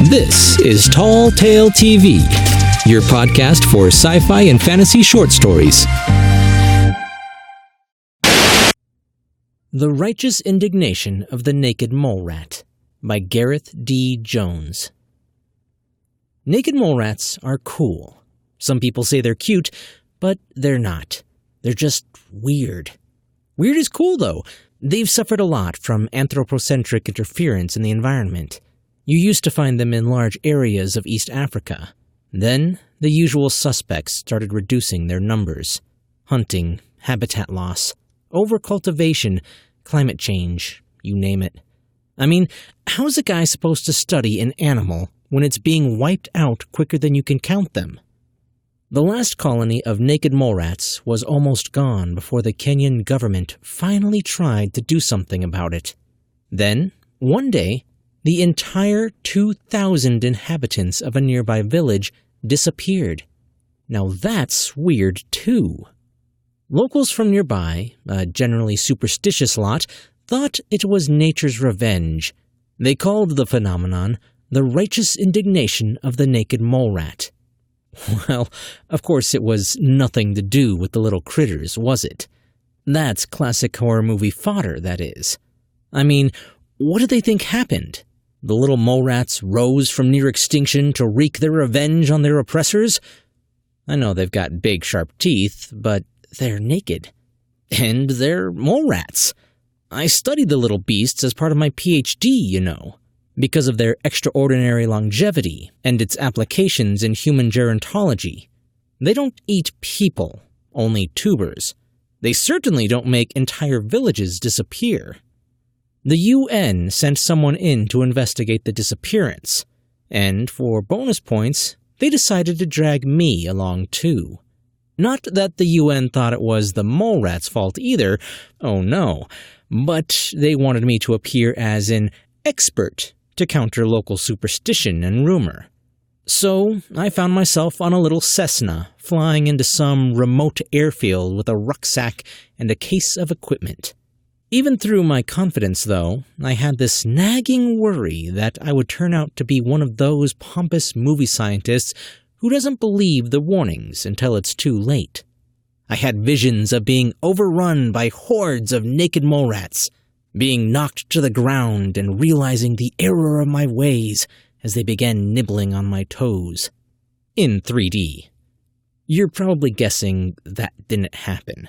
This is Tall Tale TV, your podcast for sci-fi and fantasy short stories. The Righteous Indignation of the Naked Mole Rat by Gareth D. Jones. Naked mole rats are cool. Some people say they're cute, but they're not. They're just weird. Weird is cool, though. They've suffered a lot from anthropocentric interference in the environment. You used to find them in large areas of East Africa. Then, the usual suspects started reducing their numbers. Hunting, habitat loss, overcultivation, climate change, you name it. I mean, how's a guy supposed to study an animal when it's being wiped out quicker than you can count them? The last colony of naked mole rats was almost gone before the Kenyan government finally tried to do something about it. Then, one day, the entire 2,000 inhabitants of a nearby village disappeared. Now that's weird, too. Locals from nearby, a generally superstitious lot, thought it was nature's revenge. They called the phenomenon the righteous indignation of the naked mole rat. Well, of course it was nothing to do with the little critters, was it? That's classic horror movie fodder, that is. I mean, what did they think happened? The little mole rats rose from near extinction to wreak their revenge on their oppressors? I know they've got big, sharp teeth, but they're naked. And they're mole rats. I studied the little beasts as part of my PhD, you know, because of their extraordinary longevity and its applications in human gerontology. They don't eat people, only tubers. They certainly don't make entire villages disappear. The UN sent someone in to investigate the disappearance, and for bonus points, they decided to drag me along too. Not that the UN thought it was the mole rat's fault either, oh no, but they wanted me to appear as an expert to counter local superstition and rumor. So I found myself on a little Cessna, flying into some remote airfield with a rucksack and a case of equipment. Even through my confidence, though, I had this nagging worry that I would turn out to be one of those pompous movie scientists who doesn't believe the warnings until it's too late. I had visions of being overrun by hordes of naked mole rats, being knocked to the ground and realizing the error of my ways as they began nibbling on my toes. In 3D. You're probably guessing that didn't happen.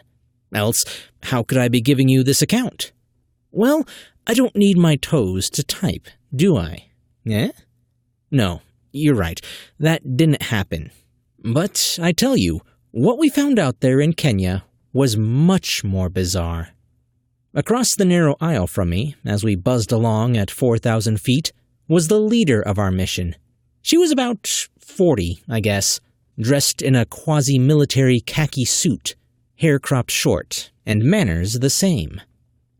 Else, how could I be giving you this account? Well, I don't need my toes to type, do I? Eh? No, you're right. That didn't happen. But I tell you, what we found out there in Kenya was much more bizarre. Across the narrow aisle from me, as we buzzed along at 4,000 feet, was the leader of our mission. She was about 40, I guess, dressed in a quasi-military khaki suit, hair cropped short, and manners the same.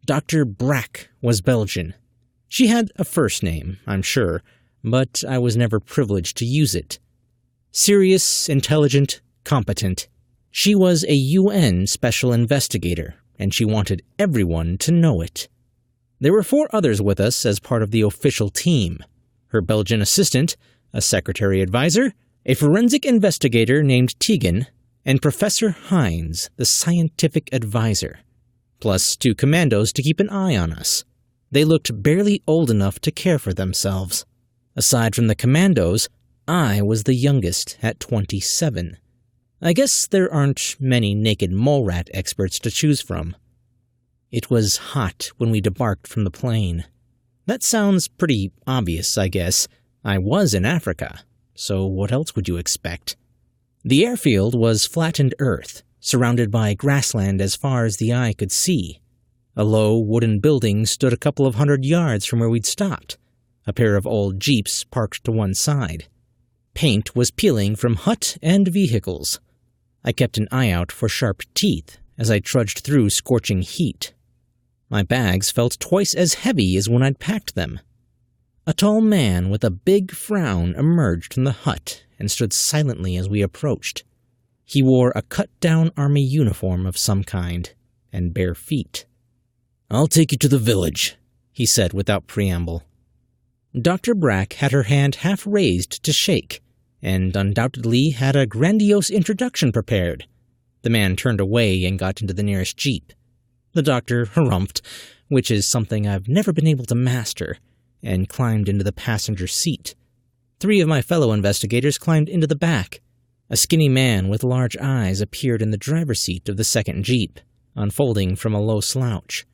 Dr. Brack was Belgian. She had a first name, I'm sure, but I was never privileged to use it. Serious, intelligent, competent. She was a UN special investigator, and she wanted everyone to know it. There were 4 others with us as part of the official team. Her Belgian assistant, a secretary advisor, a forensic investigator named Tegan, and Professor Hines, the scientific advisor, plus 2 commandos to keep an eye on us. They looked barely old enough to care for themselves. Aside from the commandos, I was the youngest at 27. I guess there aren't many naked mole rat experts to choose from. It was hot when we debarked from the plane. That sounds pretty obvious, I guess. I was in Africa, so what else would you expect? The airfield was flattened earth, surrounded by grassland as far as the eye could see. A low wooden building stood a couple of 100 yards from where we'd stopped, a pair of old jeeps parked to one side. Paint was peeling from hut and vehicles. I kept an eye out for sharp teeth as I trudged through scorching heat. My bags felt twice as heavy as when I'd packed them. A tall man with a big frown emerged from the hut and stood silently as we approached. He wore a cut-down army uniform of some kind and bare feet. "I'll take you to the village," he said without preamble. Dr. Brack had her hand half raised to shake, and undoubtedly had a grandiose introduction prepared. The man turned away and got into the nearest jeep. The doctor harumphed, which is something I've never been able to master, and climbed into the passenger seat. 3 of my fellow investigators climbed into the back. A skinny man with large eyes appeared in the driver's seat of the second jeep, unfolding from a low slouch.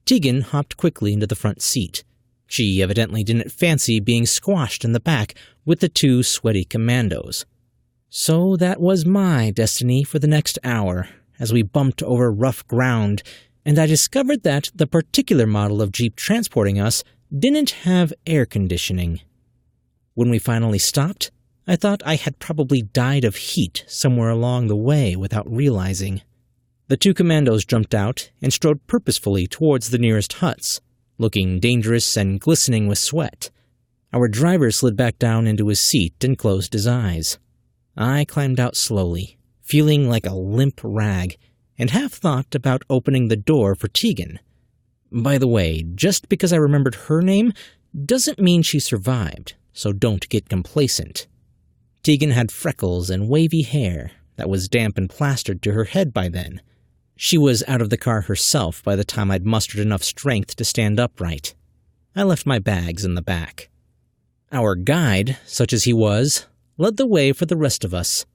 Tegan hopped quickly into the front seat. She evidently didn't fancy being squashed in the back with the 2 sweaty commandos. So that was my destiny for the next hour, as we bumped over rough ground, and I discovered that the particular model of jeep transporting us didn't have air conditioning. When we finally stopped, I thought I had probably died of heat somewhere along the way without realizing. The 2 commandos jumped out and strode purposefully towards the nearest huts, looking dangerous and glistening with sweat. Our driver slid back down into his seat and closed his eyes. I climbed out slowly, feeling like a limp rag, and half thought about opening the door for Tegan. By the way, just because I remembered her name doesn't mean she survived, so don't get complacent. Tegan had freckles and wavy hair that was damp and plastered to her head by then. She was out of the car herself by the time I'd mustered enough strength to stand upright. I left my bags in the back. Our guide, such as he was, led the way for the rest of us.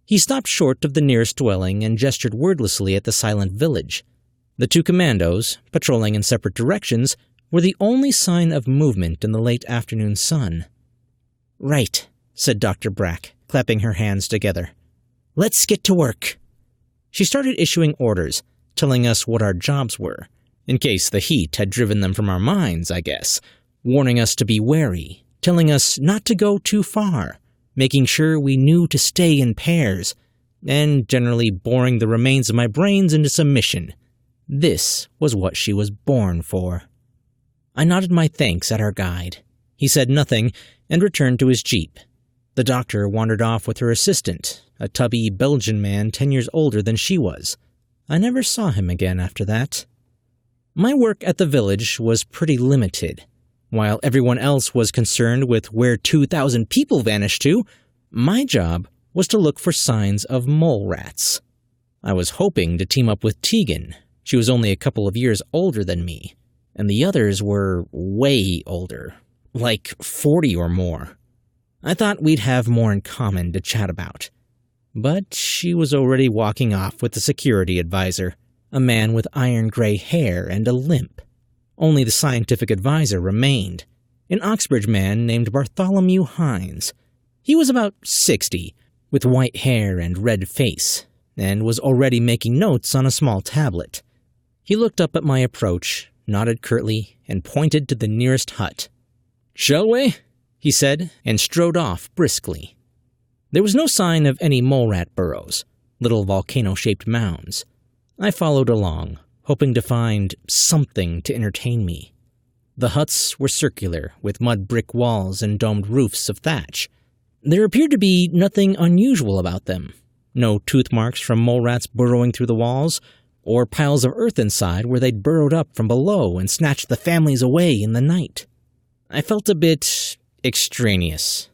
He stopped short of the nearest dwelling and gestured wordlessly at the silent village. The 2 commandos, patrolling in separate directions, were the only sign of movement in the late afternoon sun. "Right," said Dr. Brack, clapping her hands together. "Let's get to work." She started issuing orders, telling us what our jobs were, in case the heat had driven them from our minds, I guess, warning us to be wary, telling us not to go too far, making sure we knew to stay in pairs, and generally boring the remains of my brains into submission. This was what she was born for. I nodded my thanks at our guide. He said nothing and returned to his jeep. The doctor wandered off with her assistant, a tubby Belgian man 10 years older than she was. I never saw him again after that. My work at the village was pretty limited. While everyone else was concerned with where 2,000 people vanished to, my job was to look for signs of mole rats. I was hoping to team up with Tegan. She was only a couple of years older than me, and the others were way older, like 40 or more. I thought we'd have more in common to chat about. But she was already walking off with the security advisor, a man with iron-gray hair and a limp. Only the scientific advisor remained, an Oxbridge man named Bartholomew Hines. He was about 60, with white hair and red face, and was already making notes on a small tablet. He looked up at my approach, nodded curtly, and pointed to the nearest hut. "Shall we?" he said, and strode off briskly. There was no sign of any mole rat burrows, little volcano-shaped mounds. I followed along, hoping to find something to entertain me. The huts were circular, with mud brick walls and domed roofs of thatch. There appeared to be nothing unusual about them. No tooth marks from mole rats burrowing through the walls, or piles of earth inside where they'd burrowed up from below and snatched the families away in the night. I felt a bit extraneous.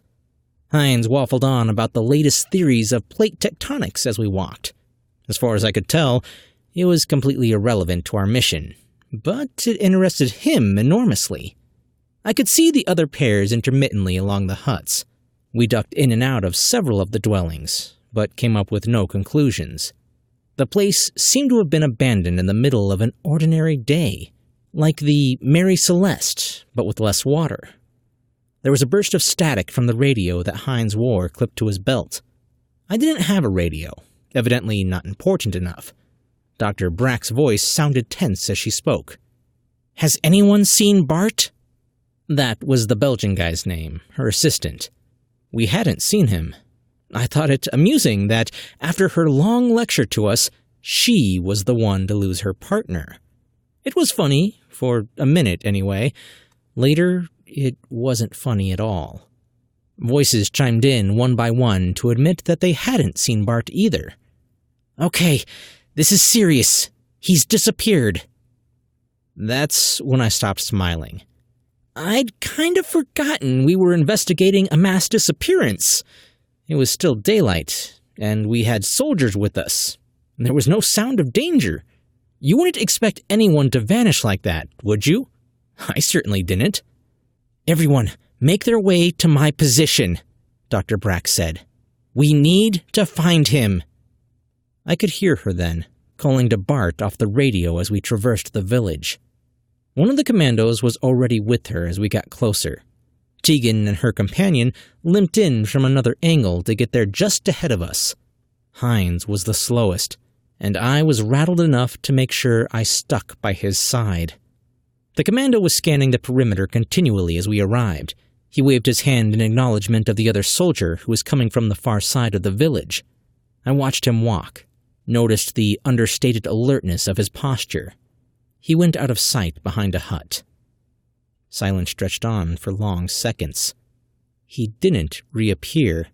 Hines waffled on about the latest theories of plate tectonics as we walked. As far as I could tell, it was completely irrelevant to our mission, but it interested him enormously. I could see the other pairs intermittently along the huts. We ducked in and out of several of the dwellings, but came up with no conclusions. The place seemed to have been abandoned in the middle of an ordinary day, like the Mary Celeste, but with less water. There was a burst of static from the radio that Hines wore clipped to his belt. I didn't have a radio, evidently not important enough. Dr. Brack's voice sounded tense as she spoke. "Has anyone seen Bart?" That was the Belgian guy's name, her assistant. We hadn't seen him. I thought it amusing that, after her long lecture to us, she was the one to lose her partner. It was funny, for a minute anyway. Later, it wasn't funny at all. Voices chimed in one by one to admit that they hadn't seen Bart either. "Okay, this is serious. He's disappeared." That's when I stopped smiling. I'd kind of forgotten we were investigating a mass disappearance. It was still daylight, and we had soldiers with us. There was no sound of danger. You wouldn't expect anyone to vanish like that, would you? I certainly didn't. Everyone, make their way to my position, Dr. Brack said. We need to find him. I could hear her then, calling to Bart off the radio as we traversed the village. One of the commandos was already with her as we got closer. Tegan and her companion limped in from another angle to get there just ahead of us. Hines was the slowest, and I was rattled enough to make sure I stuck by his side. The commando was scanning the perimeter continually as we arrived. He waved his hand in acknowledgement of the other soldier who was coming from the far side of the village. I watched him walk, noticed the understated alertness of his posture. He went out of sight behind a hut. Silence stretched on for long seconds. He didn't reappear.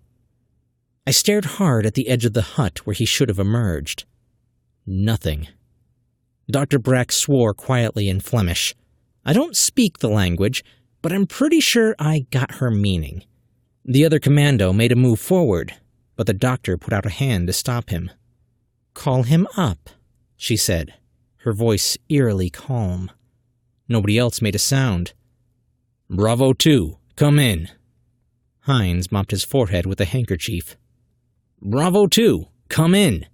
I stared hard at the edge of the hut where he should have emerged. Nothing. Dr. Brack swore quietly in Flemish. I don't speak the language, but I'm pretty sure I got her meaning. The other commando made a move forward, but the doctor put out a hand to stop him. "Call him up," she said, her voice eerily calm. Nobody else made a sound. "Bravo 2, come in." Hines mopped his forehead with a handkerchief. "Bravo 2, come in."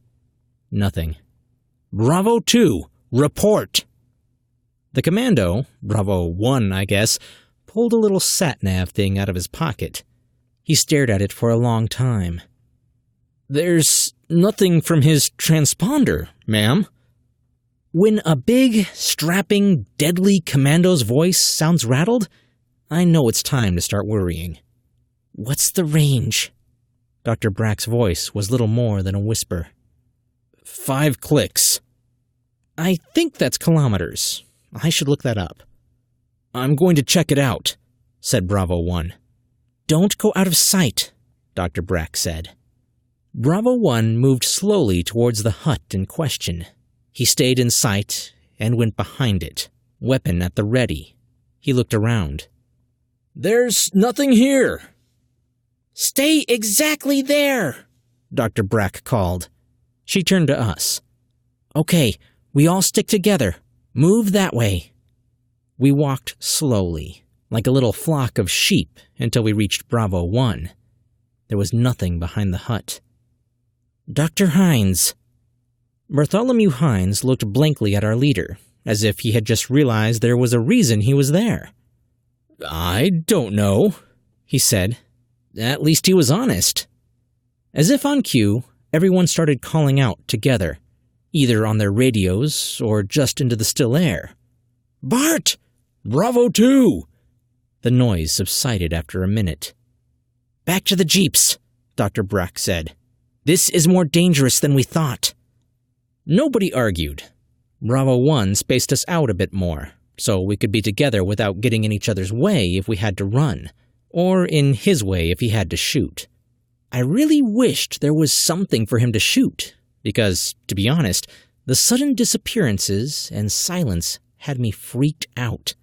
Nothing. "Bravo 2, report." The commando, Bravo 1, I guess, pulled a little sat-nav thing out of his pocket. He stared at it for a long time. "There's nothing from his transponder, ma'am." When a big, strapping, deadly commando's voice sounds rattled, I know it's time to start worrying. "What's the range?" Dr. Brack's voice was little more than a whisper. 5 clicks. I think that's kilometers. I should look that up. "I'm going to check it out," said Bravo 1. "Don't go out of sight," Dr. Brack said. Bravo 1 moved slowly towards the hut in question. He stayed in sight and went behind it, weapon at the ready. He looked around. "There's nothing here." "Stay exactly there," Dr. Brack called. She turned to us. "Okay, we all stick together. Move that way." We walked slowly, like a little flock of sheep, until we reached Bravo 1. There was nothing behind the hut. "Dr. Hines." Bartholomew Hines looked blankly at our leader, as if he had just realized there was a reason he was there. "I don't know," he said. At least he was honest. As if on cue, everyone started calling out together, either on their radios or just into the still air. "Bart! Bravo 2!" The noise subsided after a minute. "Back to the jeeps," Dr. Brack said. "This is more dangerous than we thought." Nobody argued. Bravo 1 spaced us out a bit more, so we could be together without getting in each other's way if we had to run, or in his way if he had to shoot. I really wished there was something for him to shoot, because, to be honest, the sudden disappearances and silence had me freaked out.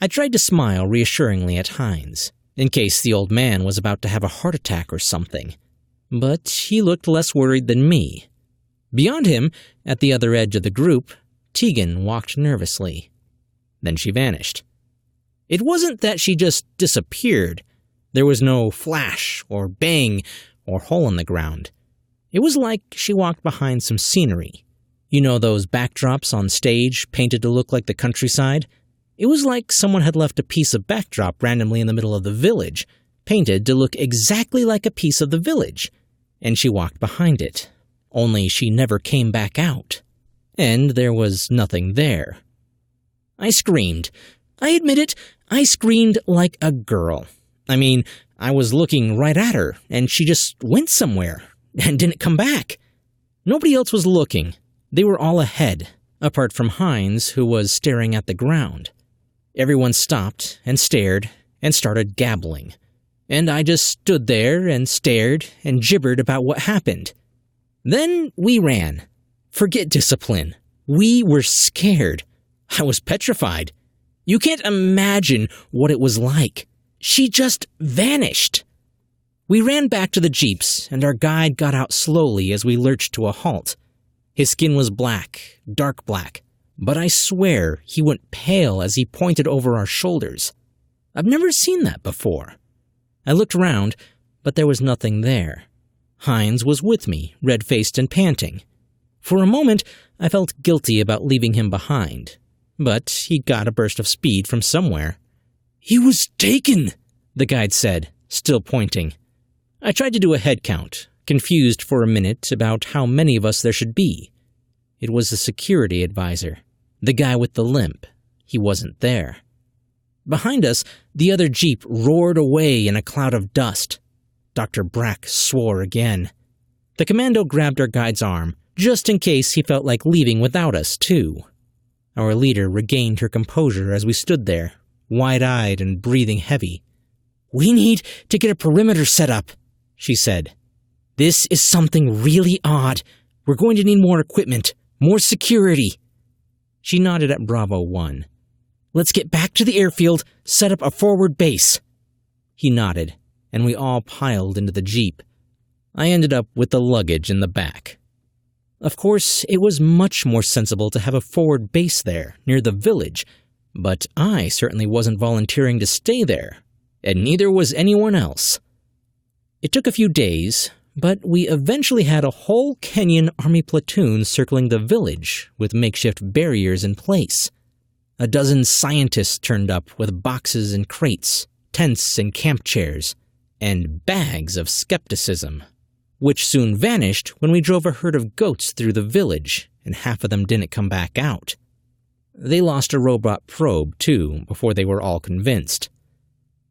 I tried to smile reassuringly at Hines, in case the old man was about to have a heart attack or something, but he looked less worried than me. Beyond him, at the other edge of the group, Tegan walked nervously. Then she vanished. It wasn't that she just disappeared. There was no flash or bang or hole in the ground. It was like she walked behind some scenery. You know those backdrops on stage painted to look like the countryside? It was like someone had left a piece of backdrop randomly in the middle of the village, painted to look exactly like a piece of the village, and she walked behind it. Only she never came back out. And there was nothing there. I screamed. I admit it, I screamed like a girl. I mean, I was looking right at her, and she just went somewhere, and didn't come back. Nobody else was looking. They were all ahead, apart from Hines, who was staring at the ground. Everyone stopped and stared and started gabbling. And I just stood there and stared and gibbered about what happened. Then we ran. Forget discipline. We were scared. I was petrified. You can't imagine what it was like. She just vanished. We ran back to the jeeps, and our guide got out slowly as we lurched to a halt. His skin was black, dark black, but I swear he went pale as he pointed over our shoulders. I've never seen that before. I looked around, but there was nothing there. Hines was with me, red-faced and panting. For a moment, I felt guilty about leaving him behind, but he got a burst of speed from somewhere. "He was taken," the guide said, still pointing. I tried to do a head count, confused for a minute about how many of us there should be. It was the security advisor, the guy with the limp. He wasn't there. Behind us, the other jeep roared away in a cloud of dust. Dr. Brack swore again. The commando grabbed our guide's arm, just in case he felt like leaving without us, too. Our leader regained her composure as we stood there, wide-eyed and breathing heavy. "We need to get a perimeter set up," she said. "This is something really odd. We're going to need more equipment, more security." She nodded at Bravo 1. "Let's get back to the airfield, set up a forward base." He nodded, and we all piled into the jeep. I ended up with the luggage in the back. Of course, it was much more sensible to have a forward base there, near the village, but I certainly wasn't volunteering to stay there, and neither was anyone else. It took a few days, but we eventually had a whole Kenyan army platoon circling the village with makeshift barriers in place. A dozen scientists turned up with boxes and crates, tents and camp chairs, and bags of skepticism, which soon vanished when we drove a herd of goats through the village, and half of them didn't come back out. They lost a robot probe, too, before they were all convinced.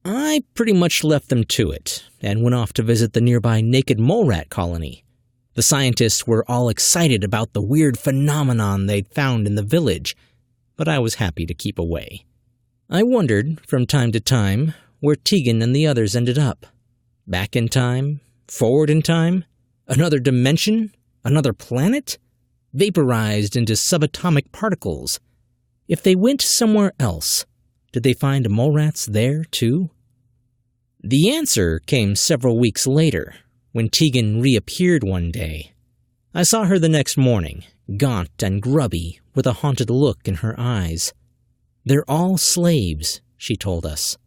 I pretty much left them to it, and went off to visit the nearby naked mole rat colony. The scientists were all excited about the weird phenomenon they'd found in the village, but I was happy to keep away. I wondered, from time to time, where Tegan and the others ended up. Back in time? Forward in time? Another dimension? Another planet? Vaporized into subatomic particles? If they went somewhere else, did they find mole rats there, too? The answer came several weeks later, when Tegan reappeared one day. I saw her the next morning, gaunt and grubby, with a haunted look in her eyes. "They're all slaves," she told us.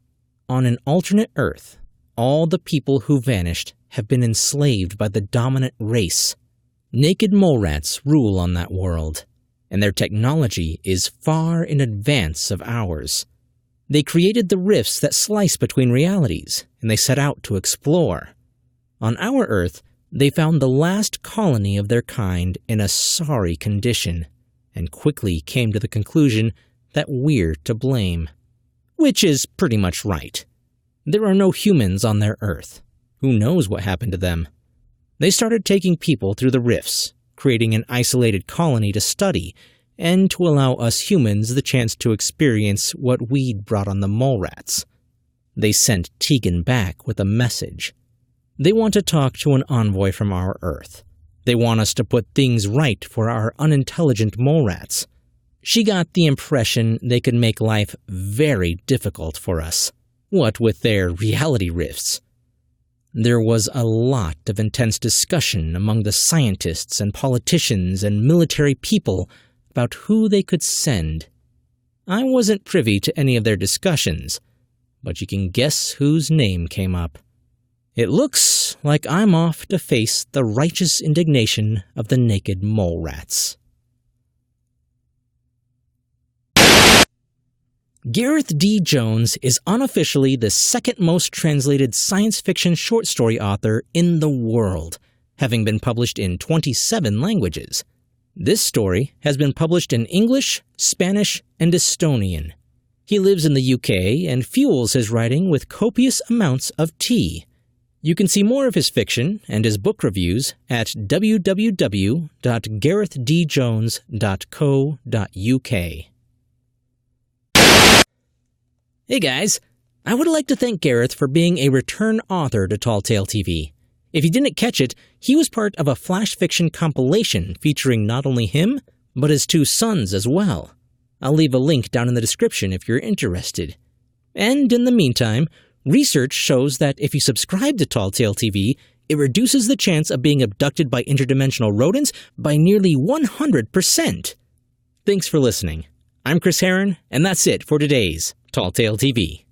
"On an alternate Earth, all the people who vanished have been enslaved by the dominant race. Naked mole rats rule on that world, and their technology is far in advance of ours. They created the rifts that slice between realities, and they set out to explore. On our Earth, they found the last colony of their kind in a sorry condition, and quickly came to the conclusion that we're to blame." Which is pretty much right. There are no humans on their Earth. Who knows what happened to them? They started taking people through the rifts, creating an isolated colony to study, and to allow us humans the chance to experience what we'd brought on the mole rats. They sent Tegan back with a message. They want to talk to an envoy from our Earth. They want us to put things right for our unintelligent mole rats. She got the impression they could make life very difficult for us, what with their reality rifts. There was a lot of intense discussion among the scientists and politicians and military people about who they could send. I wasn't privy to any of their discussions, but you can guess whose name came up. It looks like I'm off to face the righteous indignation of the naked mole rats. Gareth D. Jones is unofficially the second most translated science fiction short story author in the world, having been published in 27 languages. This story has been published in English, Spanish, and Estonian. He lives in the UK and fuels his writing with copious amounts of tea. You can see more of his fiction and his book reviews at www.garethdjones.co.uk. Hey guys, I would like to thank Gareth for being a return author to Tall Tale TV. If you didn't catch it, he was part of a flash fiction compilation featuring not only him, but his two sons as well. I'll leave a link down in the description if you're interested. And in the meantime, research shows that if you subscribe to Tall Tale TV, it reduces the chance of being abducted by interdimensional rodents by nearly 100%. Thanks for listening. I'm Chris Herron, and that's it for today's Tall Tale TV.